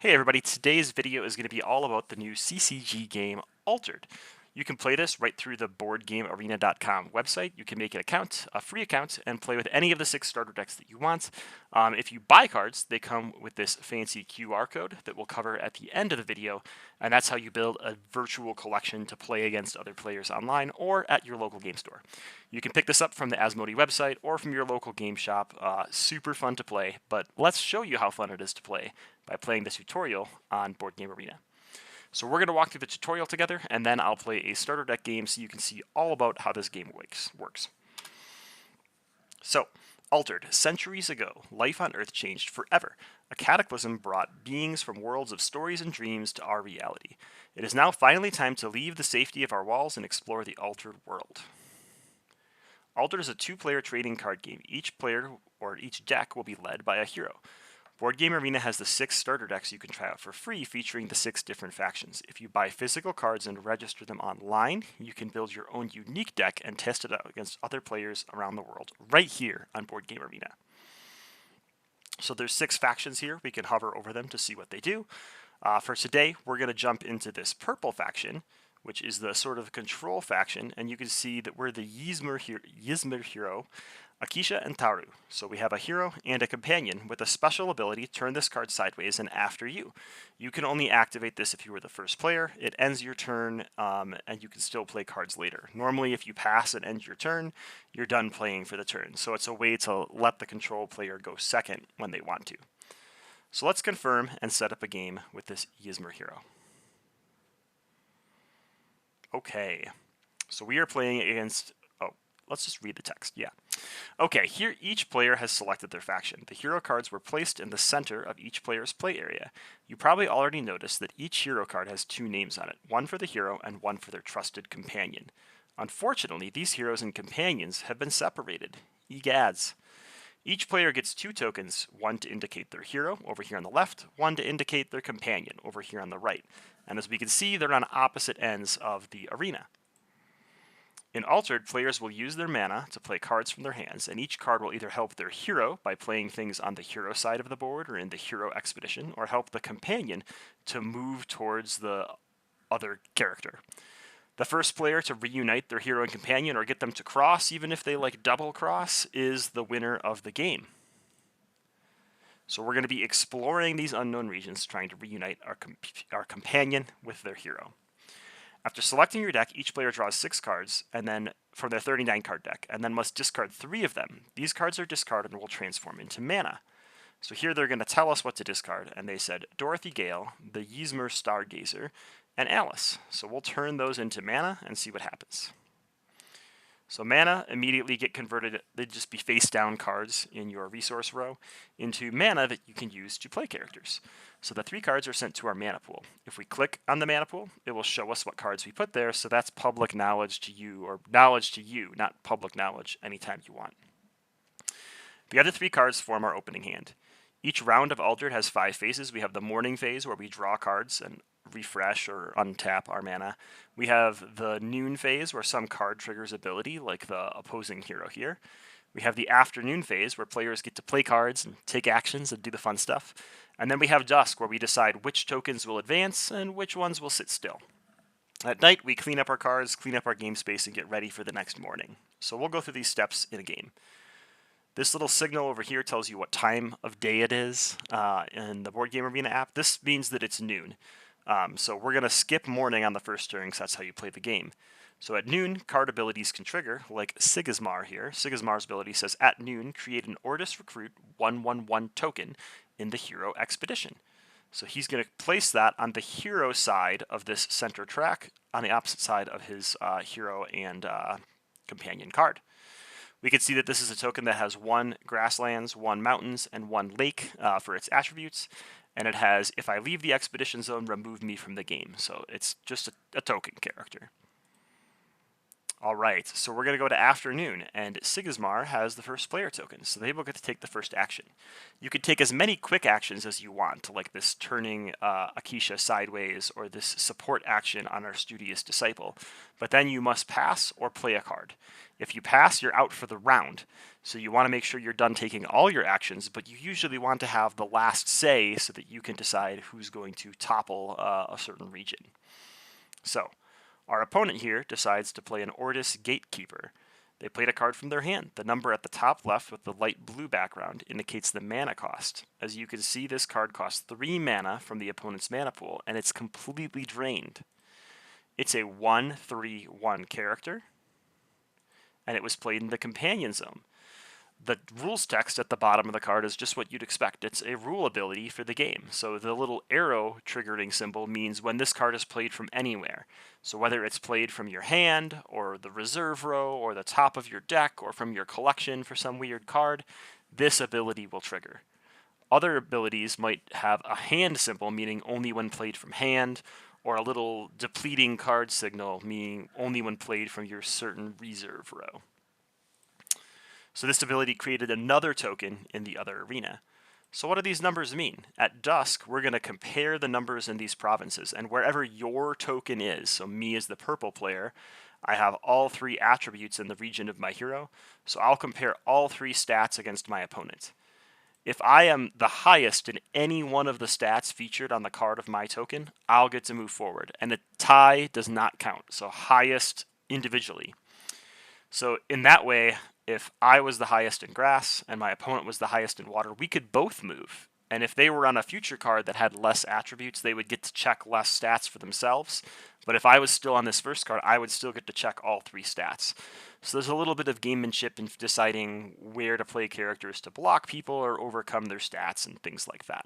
Hey everybody, today's video is going to be all about the new CCG game Altered. You can play this right through the BoardGameArena.com website. You can make an account, a free account, and play with any of the 6 starter decks that you want. If you buy cards, they come with this fancy QR code that we'll cover at the end of the video, and that's how you build a virtual collection to play against other players online or at your local game store. You can pick this up from the Asmodee website or from your local game shop. Super fun to play, but let's show you how fun it is to play by playing this tutorial on Board Game Arena. So we're going to walk through the tutorial together, and then I'll play a starter deck game so you can see all about how this game works. So, Altered. Centuries ago, life on Earth changed forever. A cataclysm brought beings from worlds of stories and dreams to our reality. It is now finally time to leave the safety of our walls and explore the altered world. Altered is a 2-player trading card game. Each player or each deck will be led by a hero. Board Game Arena has the 6 starter decks you can try out for free, featuring the 6 different factions. If you buy physical cards and register them online, you can build your own unique deck and test it out against other players around the world, right here on Board Game Arena. So there's 6 factions here. We can hover over them to see what they do. For today, we're going to jump into this purple faction, which is the sort of control faction, and you can see that we're the Ysmir hero, Akisha and Taru. So we have a hero and a companion with a special ability, turn this card sideways and after you. You can only activate this if you were the first player. It ends your turn, and you can still play cards later. Normally, if you pass and end your turn, you're done playing for the turn. So it's a way to let the control player go second when they want to. So let's confirm and set up a game with this Ysmir hero. Okay, so we are playing against, let's just read the text, yeah. Okay, here each player has selected their faction. The hero cards were placed in the center of each player's play area. You probably already noticed that each hero card has 2 names on it, one for the hero and one for their trusted companion. Unfortunately, these heroes and companions have been separated. Egads. Each player gets 2 tokens, one to indicate their hero, over here on the left, one to indicate their companion, over here on the right. And as we can see, they're on opposite ends of the arena. In Altered, players will use their mana to play cards from their hands, and each card will either help their hero by playing things on the hero side of the board or in the hero expedition, or help the companion to move towards the other character. The first player to reunite their hero and companion or get them to cross, even if they like double cross, is the winner of the game. So we're going to be exploring these unknown regions, trying to reunite our companion with their hero. After selecting your deck, each player draws 6 cards, and then from their 39 card deck, and then must discard 3 of them. These cards are discarded and will transform into mana. So here they're going to tell us what to discard, and they said Dorothy Gale, the Ysmir Stargazer, and Alice. So we'll turn those into mana and see what happens. So mana immediately get converted, they'd just be face down cards in your resource row, into mana that you can use to play characters. So the 3 cards are sent to our mana pool. If we click on the mana pool, it will show us what cards we put there, so that's public knowledge to you, or knowledge to you, not public knowledge anytime you want. The other 3 cards form our opening hand. Each round of Altered has 5 phases. We have the morning phase where we draw cards and refresh or untap our mana. We have the noon phase where some card triggers ability, like the opposing hero here. We have the afternoon phase where players get to play cards and take actions and do the fun stuff. And then we have dusk where we decide which tokens will advance and which ones will sit still. At night, we clean up our cards, clean up our game space, and get ready for the next morning. So we'll go through these steps in a game. This little signal over here tells you what time of day it is in the Board Game Arena app. This means that it's noon. So we're going to skip morning on the first turn because that's how you play the game. So at noon, card abilities can trigger, like Sigismar here. Sigismar's ability says, at noon, create an Ordis Recruit 1/1/1 token in the hero expedition. So he's going to place that on the hero side of this center track, on the opposite side of his hero and companion card. We can see that this is a token that has 1 grasslands, 1 mountains, and 1 lake for its attributes. And it has, if I leave the expedition zone, remove me from the game. So it's just a token character. All right, so we're going to go to afternoon, and Sigismar has the first player token, so they will get to take the first action. You could take as many quick actions as you want, like this turning Akisha sideways or this support action on our Studious Disciple, but then you must pass or play a card. If you pass, you're out for the round, so you want to make sure you're done taking all your actions, but you usually want to have the last say so that you can decide who's going to topple a certain region. So, our opponent here decides to play an Ortis Gatekeeper. They played a card from their hand. The number at the top left with the light blue background indicates the mana cost. As you can see, this card costs 3 mana from the opponent's mana pool, and it's completely drained. It's a 1/3/1 character, and it was played in the Companion Zone. The rules text at the bottom of the card is just what you'd expect. It's a rule ability for the game. So the little arrow triggering symbol means when this card is played from anywhere. So whether it's played from your hand, or the reserve row, or the top of your deck, or from your collection for some weird card, this ability will trigger. Other abilities might have a hand symbol, meaning only when played from hand, or a little depleting card signal, meaning only when played from your certain reserve row. So this ability created another token in the other arena. So what do these numbers mean? At dusk, we're going to compare the numbers in these provinces, and wherever your token is, so me as the purple player, I have all 3 attributes in the region of my hero, so I'll compare all 3 stats against my opponent. If I am the highest in any one of the stats featured on the card of my token, I'll get to move forward, and the tie does not count, so highest individually. So in that way, if I was the highest in grass and my opponent was the highest in water, we could both move. And if they were on a future card that had less attributes, they would get to check less stats for themselves. But if I was still on this first card, I would still get to check all 3 stats. So there's a little bit of gamemanship in deciding where to play characters to block people or overcome their stats and things like that.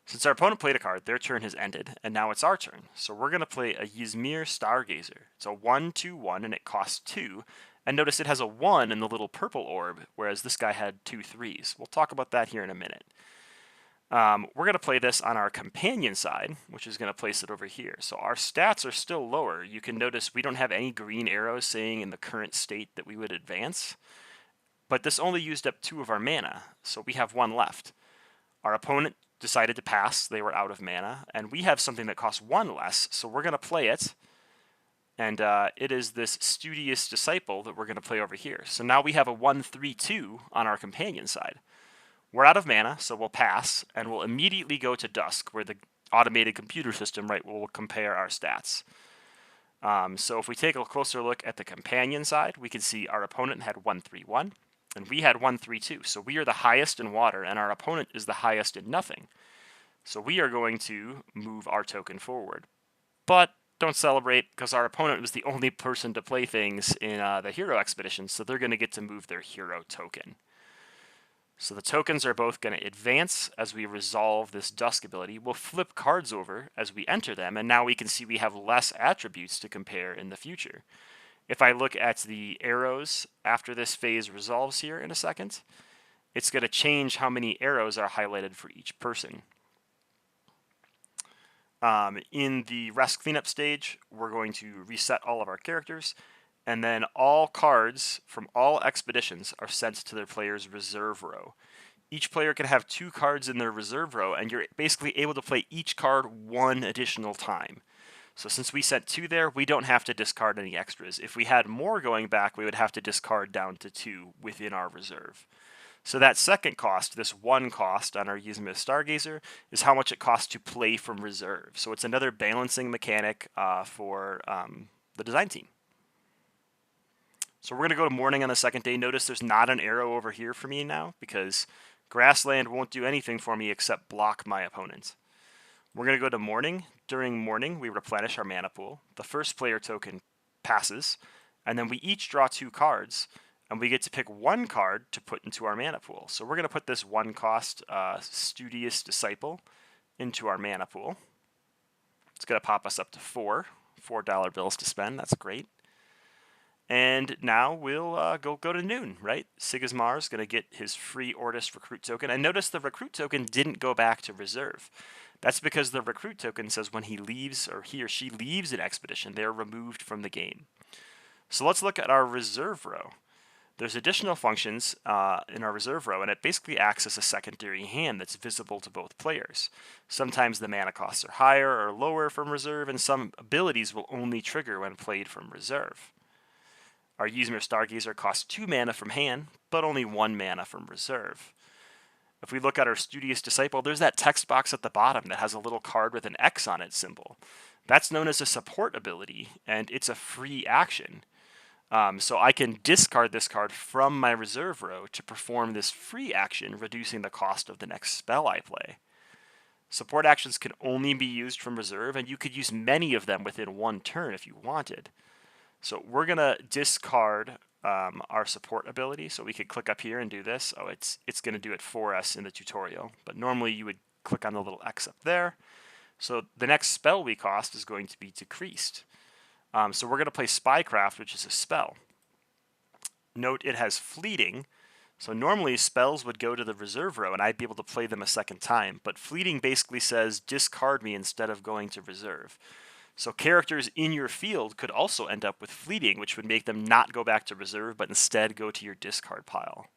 Since our opponent played a card, their turn has ended, and now it's our turn. So we're going to play a Ysmir Stargazer. It's a 1/2/1, and it costs 2. And notice it has a 1 in the little purple orb, whereas this guy had 2 3s. We'll talk about that here in a minute. We're going to play this on our companion side, which is going to place it over here. So our stats are still lower. You can notice we don't have any green arrows saying in the current state that we would advance. But this only used up 2 of our mana, so we have 1 left. Our opponent decided to pass. They were out of mana, and we have something that costs 1 less, so we're going to play it. And it is this Studious Disciple that we're going to play over here. So now we have a 1/3/2 on our companion side. We're out of mana, so we'll pass, and we'll immediately go to Dusk, where the automated computer system will compare our stats. So if we take a closer look at the companion side, we can see our opponent had 1/3/1, and we had 1/3/2. So we are the highest in water, and our opponent is the highest in nothing. So we are going to move our token forward. But don't celebrate, because our opponent was the only person to play things in the hero expedition, so they're going to get to move their hero token. So the tokens are both going to advance as we resolve this Dusk ability. We'll flip cards over as we enter them, and now we can see we have less attributes to compare in the future. If I look at the arrows after this phase resolves here in a second, it's going to change how many arrows are highlighted for each person. In the rest cleanup stage, we're going to reset all of our characters, and then all cards from all expeditions are sent to their player's reserve row. Each player can have 2 cards in their reserve row, and you're basically able to play each card 1 additional time. So since we sent 2 there, we don't have to discard any extras. If we had more going back, we would have to discard down to 2 within our reserve. So that second cost, this 1 cost on our Ysmir Stargazer, is how much it costs to play from reserve. So it's another balancing mechanic for the design team. So we're going to go to morning on the second day. Notice there's not an arrow over here for me now, because grassland won't do anything for me except block my opponent. We're going to go to morning. During morning, we replenish our mana pool. The first player token passes, and then we each draw 2 cards, and we get to pick 1 card to put into our mana pool. So we're going to put this 1 cost Studious Disciple into our mana pool. It's going to pop us up to $4 bills to spend. That's great. And now we'll go to noon, right? Sigismar is going to get his free Ortis recruit token. And notice the recruit token didn't go back to reserve. That's because the recruit token says when he leaves, or he or she leaves an expedition, they're removed from the game. So let's look at our reserve row. There's additional functions in our reserve row, and it basically acts as a secondary hand that's visible to both players. Sometimes the mana costs are higher or lower from reserve, and some abilities will only trigger when played from reserve. Our Ysmir Stargazer costs 2 mana from hand, but only 1 mana from reserve. If we look at our Studious Disciple, there's that text box at the bottom that has a little card with an X on its symbol. That's known as a support ability, and it's a free action. So I can discard this card from my reserve row to perform this free action, reducing the cost of the next spell I play. Support actions can only be used from reserve, and you could use many of them within one turn if you wanted. So we're going to discard our support ability. So we could click up here and do this. Oh, it's going to do it for us in the tutorial. But normally you would click on the little X up there. So the next spell we cost is going to be decreased. So we're going to play Spycraft, which is a spell. Note it has fleeting. So normally spells would go to the reserve row and I'd be able to play them a second time. But fleeting basically says discard me instead of going to reserve. So characters in your field could also end up with fleeting, which would make them not go back to reserve, but instead go to your discard pile.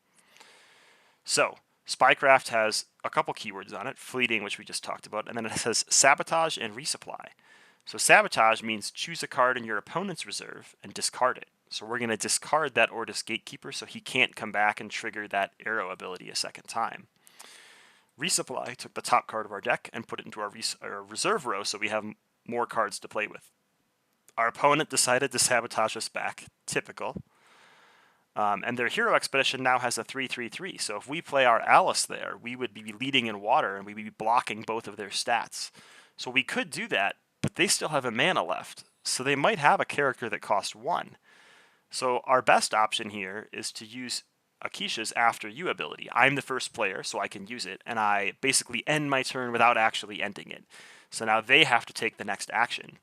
So Spycraft has a couple keywords on it, fleeting, which we just talked about, and then it says sabotage and resupply. So sabotage means choose a card in your opponent's reserve and discard it. So we're going to discard that Ortis Gatekeeper so he can't come back and trigger that arrow ability a second time. Resupply took the top card of our deck and put it into our reserve row so we have more cards to play with. Our opponent decided to sabotage us back, typical. And their hero expedition now has a 3/3/3. So if we play our Alice there, we would be leading in water and we'd be blocking both of their stats. So we could do that, but they still have a mana left. So they might have a character that costs 1. So our best option here is to use Akisha's After You ability. I'm the first player, so I can use it, and I basically end my turn without actually ending it. So now they have to take the next action.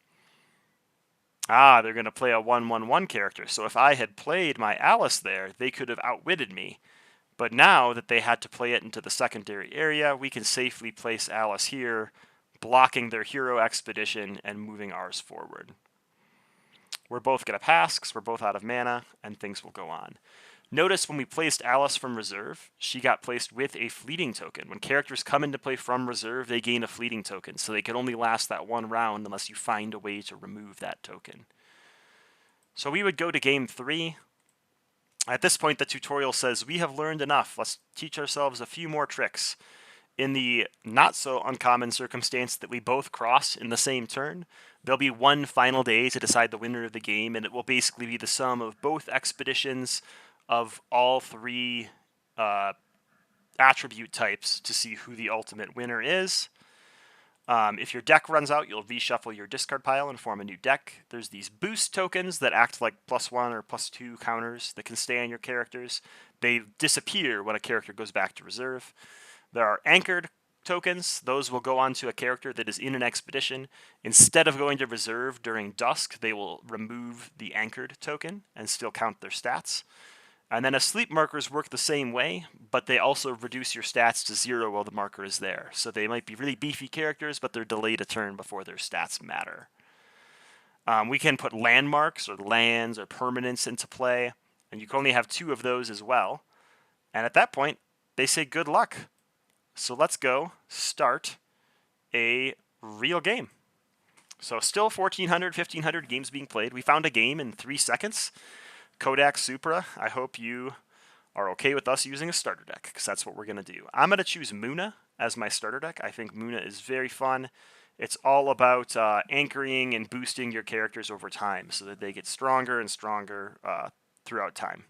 They're going to play a 1/1/1 character. So if I had played my Alice there, they could have outwitted me. But now that they had to play it into the secondary area, we can safely place Alice here, blocking their hero expedition and moving ours forward. We're both going to pass because we're both out of mana, and things will go on. Notice when we placed Alice from reserve, she got placed with a fleeting token. When characters come into play from reserve, they gain a fleeting token, so they can only last that one round unless you find a way to remove that token. So we would go to game 3. At this point, the tutorial says, we have learned enough. Let's teach ourselves a few more tricks. In the not so uncommon circumstance that we both cross in the same turn, there'll be one final day to decide the winner of the game, and it will basically be the sum of both expeditions of all 3 attribute types to see who the ultimate winner is. If your deck runs out, you'll reshuffle your discard pile and form a new deck. There's these boost tokens that act like +1 or +2 counters that can stay on your characters. They disappear when a character goes back to reserve. There are anchored tokens. Those will go onto a character that is in an expedition. Instead of going to reserve during dusk, they will remove the anchored token and still count their stats. And then asleep markers work the same way, but they also reduce your stats to 0 while the marker is there. So they might be really beefy characters, but they're delayed a turn before their stats matter. We can put landmarks or lands or permanents into play, and you can only have 2 of those as well. And at that point, they say good luck. So let's go start a real game. So still 1,400, 1,500 games being played. We found a game in 3 seconds. Kodak Supra, I hope you are okay with us using a starter deck, because that's what we're going to do. I'm going to choose Muna as my starter deck. I think Muna is very fun. It's all about anchoring and boosting your characters over time so that they get stronger and stronger throughout time.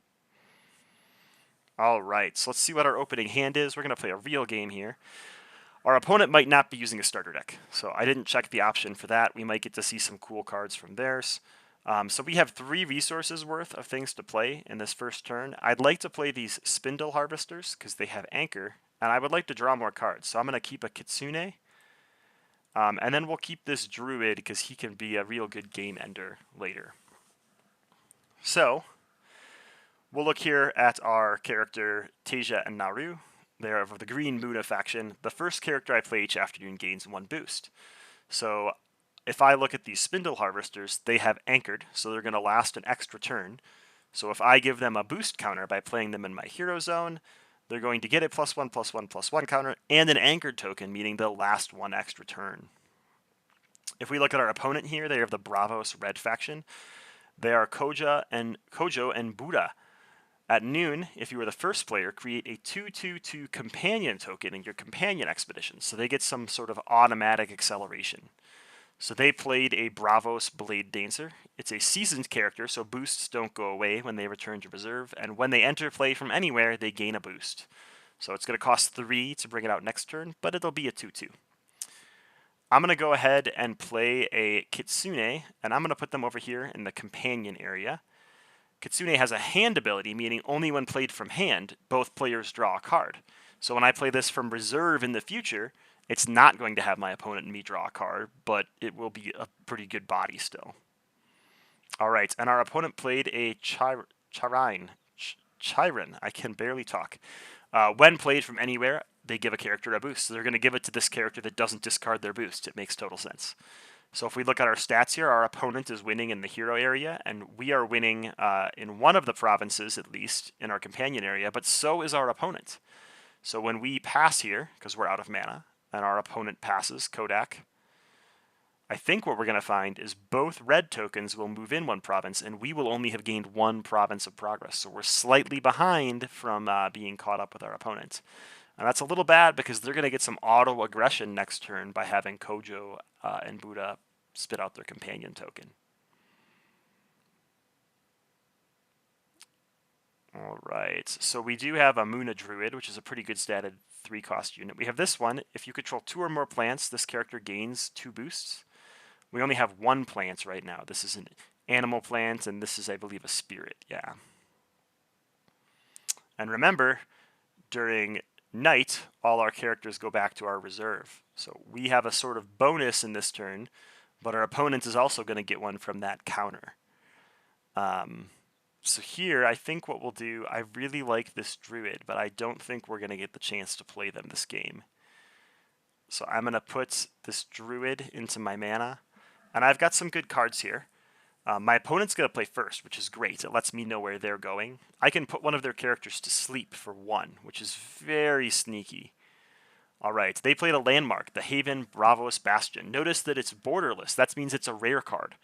All right, so let's see what our opening hand is. We're going to play a real game here. Our opponent might not be using a starter deck, so I didn't check the option for that. We might get to see some cool cards from theirs. So we have 3 resources worth of things to play in this first turn. I'd like to play these Spindle Harvesters because they have Anchor, and I would like to draw more cards. So I'm going to keep a Kitsune, and then we'll keep this Druid because he can be a real good game ender later. So we'll look here at our character Teja and Naru. They're of the Green Muna faction. The first character I play each afternoon gains 1 boost. So if I look at these spindle harvesters, they have anchored, so they're going to last an extra turn. So if I give them a boost counter by playing them in my hero zone, they're going to get a +1/+1/+1 counter and an anchored token, meaning they'll last one extra turn. If we look at our opponent here, they have the Bravos Red faction. They are Kojo and Buddha. At noon, if you were the first player, create a 2/2/2 companion token in your companion expedition, so they get some sort of automatic acceleration. So they played a Bravos Blade Dancer. It's a seasoned character, so boosts don't go away when they return to reserve, and when they enter play from anywhere, they gain a boost. So it's going to cost 3 to bring it out next turn, but it'll be a 2/2. I'm going to go ahead and play a Kitsune, and I'm going to put them over here in the companion area. Kitsune has a hand ability, meaning only when played from hand, both players draw a card. So when I play this from reserve in the future, it's not going to have my opponent and me draw a card, but it will be a pretty good body still. All right, and our opponent played a Chiron. I can barely talk. When played from anywhere, they give a character a boost. So they're going to give it to this character that doesn't discard their boost. It makes total sense. So if we look at our stats here, our opponent is winning in the hero area, and we are winning in one of the provinces, at least, in our companion area, but so is our opponent. So when we pass here, because we're out of mana, and our opponent passes, Kodak, I think what we're going to find is both red tokens will move in one province, and we will only have gained one province of progress. So we're slightly behind from being caught up with our opponent. And that's a little bad because they're going to get some auto aggression next turn by having Kojo and Buddha spit out their companion token. All right, so we do have a Muna Druid, which is a pretty good statted 3-cost unit. We have this one. If you control 2 or more plants, this character gains 2 boosts. We only have 1 plant right now. This is an animal plant, and this is, I believe, a spirit. Yeah. And remember, during night, all our characters go back to our reserve. So we have a sort of bonus in this turn, but our opponent is also going to get one from that counter. So here, I think what we'll do, I really like this Druid, but I don't think we're going to get the chance to play them this game. So I'm going to put this Druid into my mana, and I've got some good cards here. My opponent's going to play first, which is great. It lets me know where they're going. I can put one of their characters to sleep for 1, which is very sneaky. All right, they played a landmark, the Haven Bravos Bastion. Notice that it's borderless. That means it's a rare card.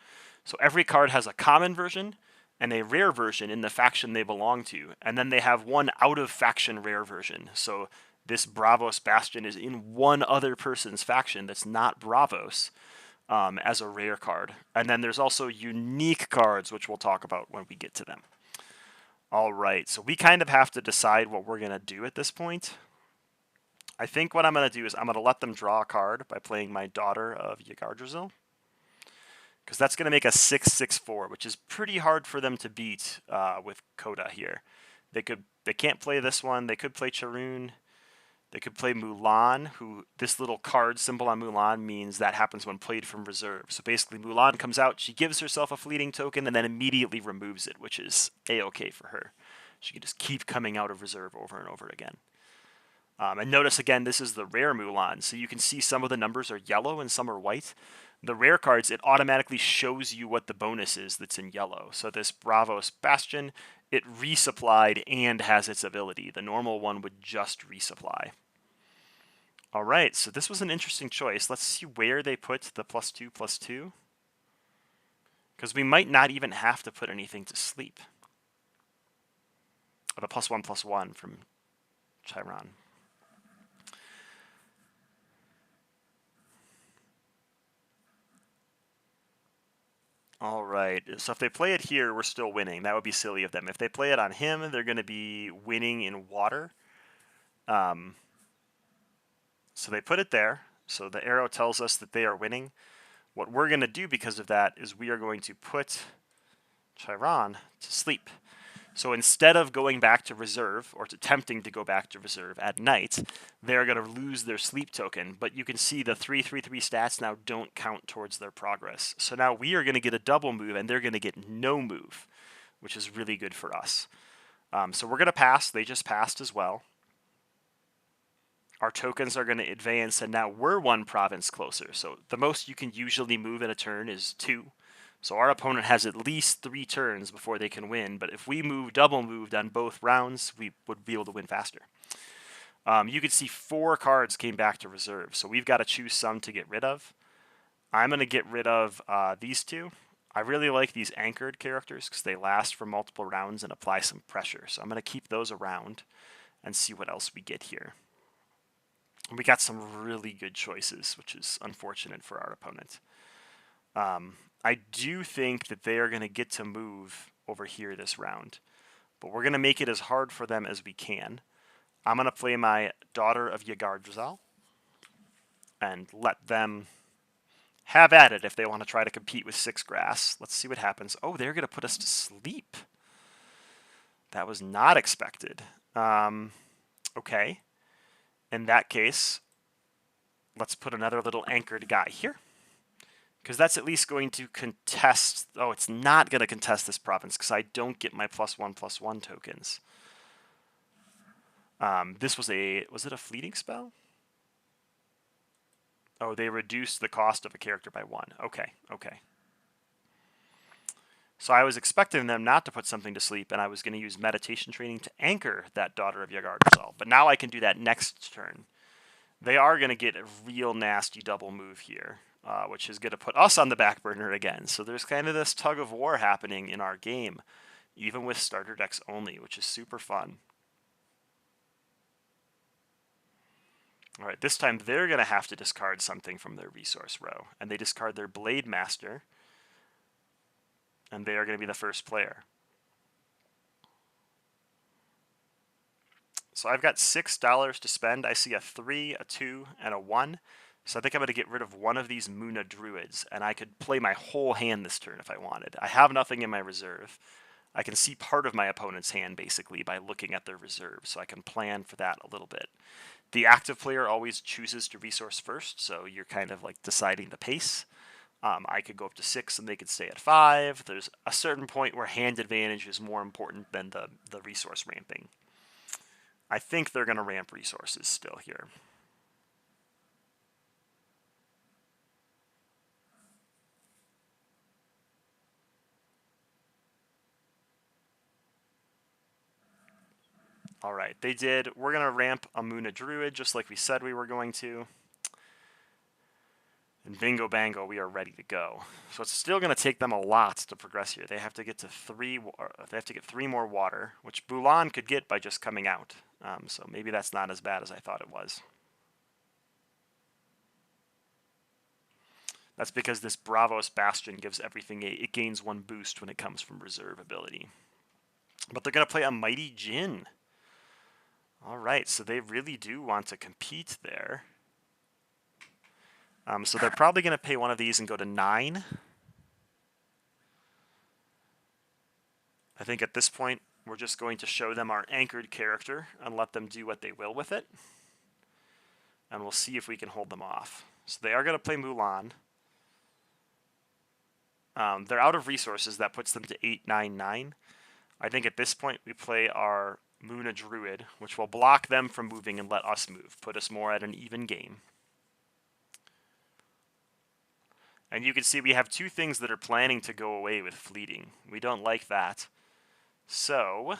So every card has a common version and a rare version in the faction they belong to. And then they have one out-of-faction rare version. So this Bravos Bastion is in one other person's faction that's not Bravos. As a rare card. And then there's also unique cards, which we'll talk about when we get to them. All right, so we kind of have to decide what we're going to do at this point. I think what I'm going to do is I'm going to let them draw a card by playing my Daughter of Yggdrasil, because that's going to make a 6/6/4, which is pretty hard for them to beat with Coda here. They can't play this one. They could play Charoon. They could play Mulan, who this little card symbol on Mulan means that happens when played from reserve. So basically Mulan comes out, she gives herself a fleeting token, and then immediately removes it, which is A-okay for her. She can just keep coming out of reserve over and over again. And notice again, this is the rare Mulan, so you can see some of the numbers are yellow and some are white. The rare cards, it automatically shows you what the bonus is that's in yellow. So this Bravos Bastion, it resupplied and has its ability. The normal one would just resupply. All right, so this was an interesting choice. Let's see where they put the +2/+2. Because we might not even have to put anything to sleep. Or the +1/+1 from Chiron. All right, so if they play it here, we're still winning. That would be silly of them. If they play it on him, they're going to be winning in water. So they put it there. So the arrow tells us that they are winning. What we're going to do because of that is we are going to put Chiron to sleep. So instead of going back to reserve, or attempting to go back to reserve at night, they're going to lose their sleep token. But you can see the 3/3/3 stats now don't count towards their progress. So now we are going to get a double move, and they're going to get no move, which is really good for us. So we're going to pass. They just passed as well. our tokens are going to advance, and now we're one province closer. So the most you can usually move in a turn is 2. So our opponent has at least 3 turns before they can win, but if we double moved on both rounds, we would be able to win faster. You could see 4 cards came back to reserve, so we've got to choose some to get rid of. I'm going to get rid of these 2. I really like these anchored characters because they last for multiple rounds and apply some pressure. So I'm going to keep those around and see what else we get here. We got some really good choices, which is unfortunate for our opponent. I do think that they are going to get to move over here this round, but we're going to make it as hard for them as we can. I'm going to play my Daughter of Yggdrasil and let them have at it if they want to try to compete with 6 grass. Let's see what happens. Oh, they're going to put us to sleep. That was not expected. Okay. In that case, let's put another little anchored guy here, because that's at least going to contest. Oh, it's not going to contest this province because I don't get my +1/+1 tokens. This was it a fleeting spell? Oh, they reduced the cost of a character by 1. Okay. So I was expecting them not to put something to sleep, and I was going to use meditation training to anchor that Daughter of Yggdrasil. But now I can do that next turn. They are going to get a real nasty double move here, which is going to put us on the back burner again. So there's kind of this tug of war happening in our game, even with starter decks only, which is super fun. All right, this time they're going to have to discard something from their resource row, and they discard their Blade Master, and they are going to be the first player. So I've got $6 to spend. I see a 3, a 2, and a 1. So I think I'm going to get rid of one of these Muna Druids, and I could play my whole hand this turn if I wanted. I have nothing in my reserve. I can see part of my opponent's hand, basically, by looking at their reserve, so I can plan for that a little bit. The active player always chooses to resource first, so you're kind of like deciding the pace. I could go up to 6 and they could stay at 5. There's a certain point where hand advantage is more important than the resource ramping. I think they're going to ramp resources still here. All right, they did. We're going to ramp a Muna Druid just like we said we were going to. And bingo bango, we are ready to go. So it's still going to take them a lot to progress here. They have to get to 3. They have to get 3 more water, which Bulan could get by just coming out. So maybe that's not as bad as I thought it was. That's because this Bravos Bastion gives everything it gains 1 boost when it comes from reserve ability. But they're going to play a Mighty Djinn. All right, so they really do want to compete there. So they're probably going to pay one of these and go to 9. I think at this point, we're just going to show them our anchored character and let them do what they will with it. And we'll see if we can hold them off. So they are going to play Mulan. They're out of resources. That puts them to 8, 9, 9. I think at this point, we play our Muna Druid, which will block them from moving and let us move, put us more at an even game. And you can see we have 2 things that are planning to go away with fleeting. We don't like that. So, we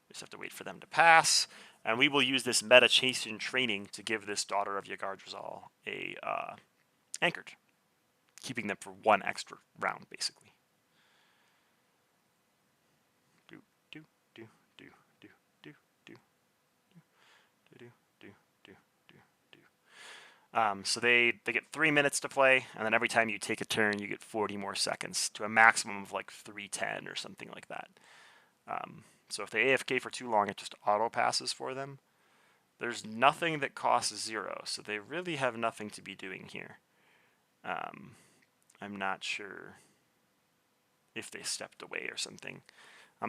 just have to wait for them to pass. And we will use this meditation training to give this Daughter of Yggdrasil a anchored, keeping them for 1 extra round, basically. So they get 3 minutes to play, and then every time you take a turn, you get 40 more seconds to a maximum of like 310 or something like that. So if they AFK for too long, it just auto passes for them. There's nothing that costs 0, so they really have nothing to be doing here. I'm not sure if they stepped away or something.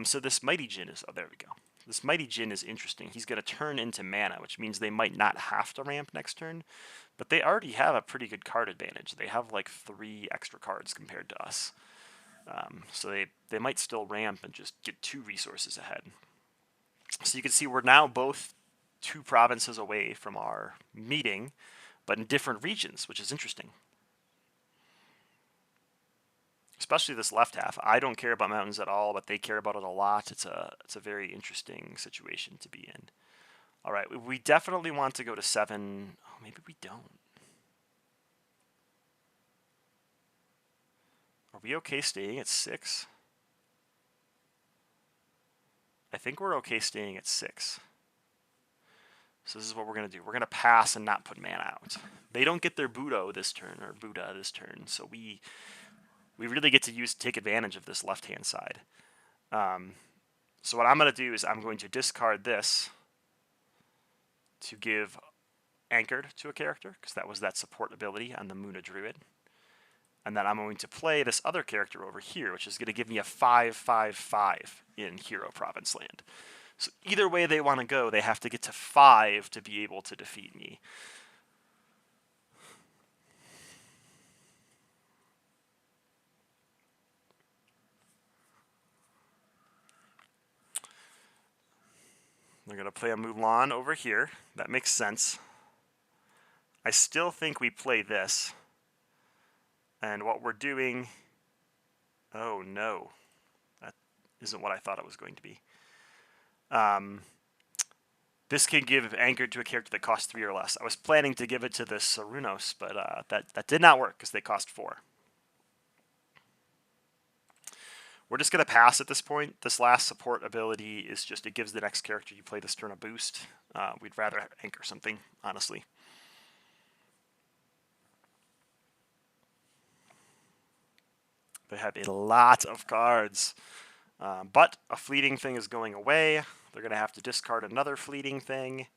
So this Mighty Djinn is, oh, there we go. This Mighty Djinn is interesting. He's going to turn into mana, which means they might not have to ramp next turn, but they already have a pretty good card advantage. They have like 3 extra cards compared to us. So they might still ramp and just get 2 resources ahead. So you can see we're now both 2 provinces away from our meeting, but in different regions, which is interesting. Especially this left half. I don't care about mountains at all, but they care about it a lot. It's a very interesting situation to be in. All right, we definitely want to go to 7. Oh, maybe we don't. Are we okay staying at 6? I think we're okay staying at 6. So this is what we're going to do. We're going to pass and not put mana out. They don't get their Budo this turn, or Buddha this turn, so we really get to take advantage of this left-hand side. So what I'm going to do is I'm going to discard this to give Anchored to a character, because that was that support ability on the Muna Druid. And then I'm going to play this other character over here, which is going to give me a 5/5/5 in Hero Province land. So either way they want to go, they have to get to 5 to be able to defeat me. They're going to play a Mulan over here. That makes sense. I still think we play this. And what we're doing... Oh, no. That isn't what I thought it was going to be. This can give Anchored to a character that costs 3 or less. I was planning to give it to the Sarunos, but that did not work because they cost 4. We're just going to pass at this point. This last support ability is just, it gives the next character you play this turn a boost. We'd rather anchor something, honestly. They have a lot of cards. But a fleeting thing is going away. They're going to have to discard another fleeting thing.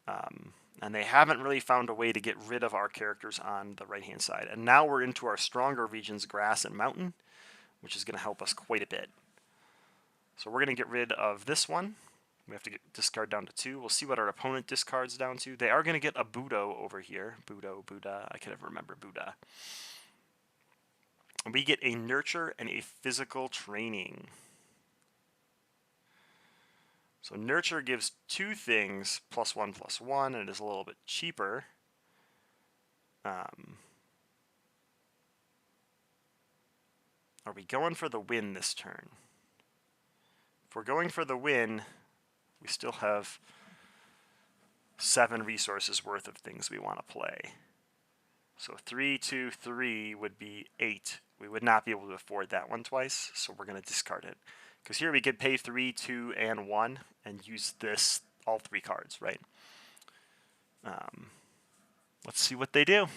And they haven't really found a way to get rid of our characters on the right-hand side. And now we're into our stronger regions, Grass and Mountain, which is going to help us quite a bit. So we're going to get rid of this one. We have to discard down to 2. We'll see what our opponent discards down to. They are going to get a Budo over here. Buddha. I can never remember Buddha. We get a Nurture and a Physical Training. So Nurture gives 2 things, +1/+1, and it is a little bit cheaper. Are we going for the win this turn? If we're going for the win, we still have 7 resources worth of things we want to play. So 3, 2, 3 would be 8. We would not be able to afford that one twice, so we're going to discard it. Because here we could pay 3, 2, and 1 and use this, all 3 cards, right? Let's see what they do.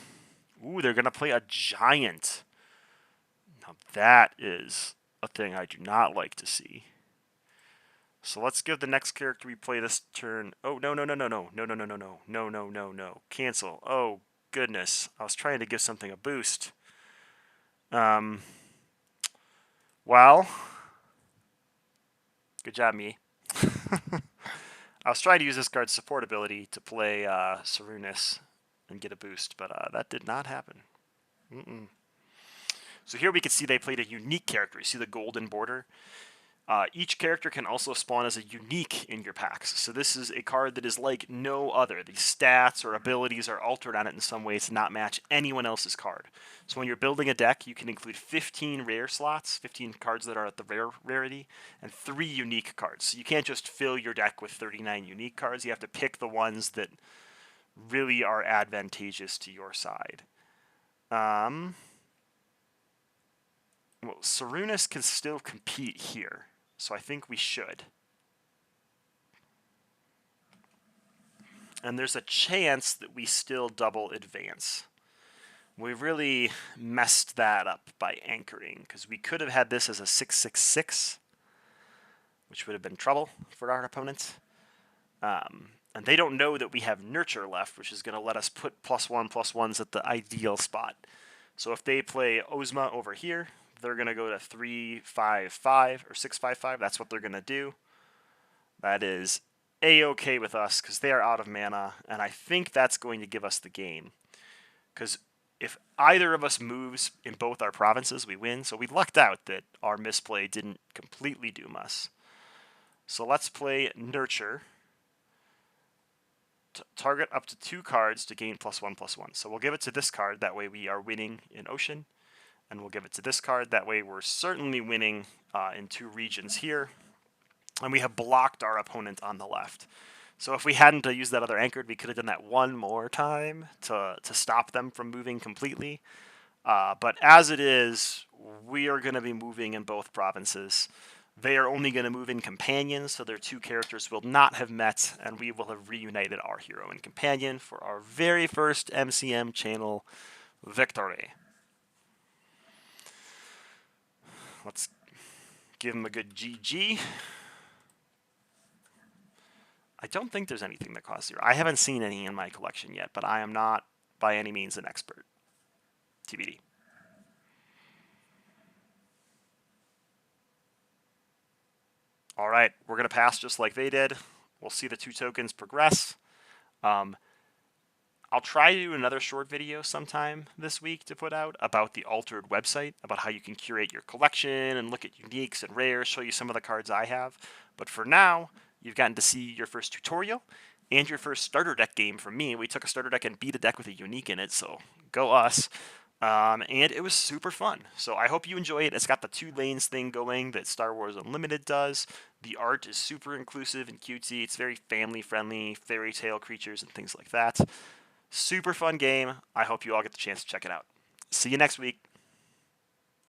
Ooh, they're going to play a Giant. Now that is a thing I do not like to see. So let's give the next character we play this turn... Oh, no. Cancel. Oh, goodness. I was trying to give something a boost. Well, good job, me. I was trying to use this card's support ability to play Sarunas and get a boost, but that did not happen. So here we can see they played a unique character. You see the golden border? Each character can also spawn as a unique in your packs. So this is a card that is like no other. The stats or abilities are altered on it in some way to not match anyone else's card. So when you're building a deck, you can include 15 rare slots, 15 cards that are at the rare rarity, and 3 unique cards. So you can't just fill your deck with 39 unique cards. You have to pick the ones that really are advantageous to your side. Well, Sarunas can still compete here. So I think we should. And there's a chance that we still double advance. We really messed that up by anchoring, because we could have had this as a 6/6/6, which would have been trouble for our opponent. And they don't know that we have Nurture left, which is going to let us put +1/+1s at the ideal spot. So if they play Ozma over here, they're going to go to 3/5/5 or 6/5/5. That's what they're going to do. That is A-okay with us because they are out of mana, and I think that's going to give us the game. Because if either of us moves in both our provinces, we win. So we lucked out that our misplay didn't completely doom us. So let's play Nurture. target up to 2 cards to gain +1/+1. So we'll give it to this card, that way we are winning in Ocean. And we'll give it to this card, that way we're certainly winning in 2 regions here. And we have blocked our opponent on the left. So if we hadn't used that other anchored, we could have done that one more time to stop them from moving completely. But as it is, we are going to be moving in both provinces. They are only going to move in companions, so their 2 characters will not have met, and we will have reunited our hero and companion for our very first MCM channel victory. Let's give him a good GG. I don't think there's anything that costs 0. I haven't seen any in my collection yet, but I am not by any means an expert. TBD. All right, we're going to pass just like they did. We'll see the 2 tokens progress. I'll try to do another short video sometime this week to put out about the Altered website, about how you can curate your collection and look at uniques and rares, show you some of the cards I have. But for now, you've gotten to see your first tutorial and your first starter deck game from me. We took a starter deck and beat a deck with a unique in it, so go us. And it was super fun. So I hope you enjoy it. It's got the 2 lanes thing going that Star Wars Unlimited does. The art is super inclusive and cutesy. It's very family friendly, fairy tale creatures and things like that. Super fun game. I hope you all get the chance to check it out. See you next week.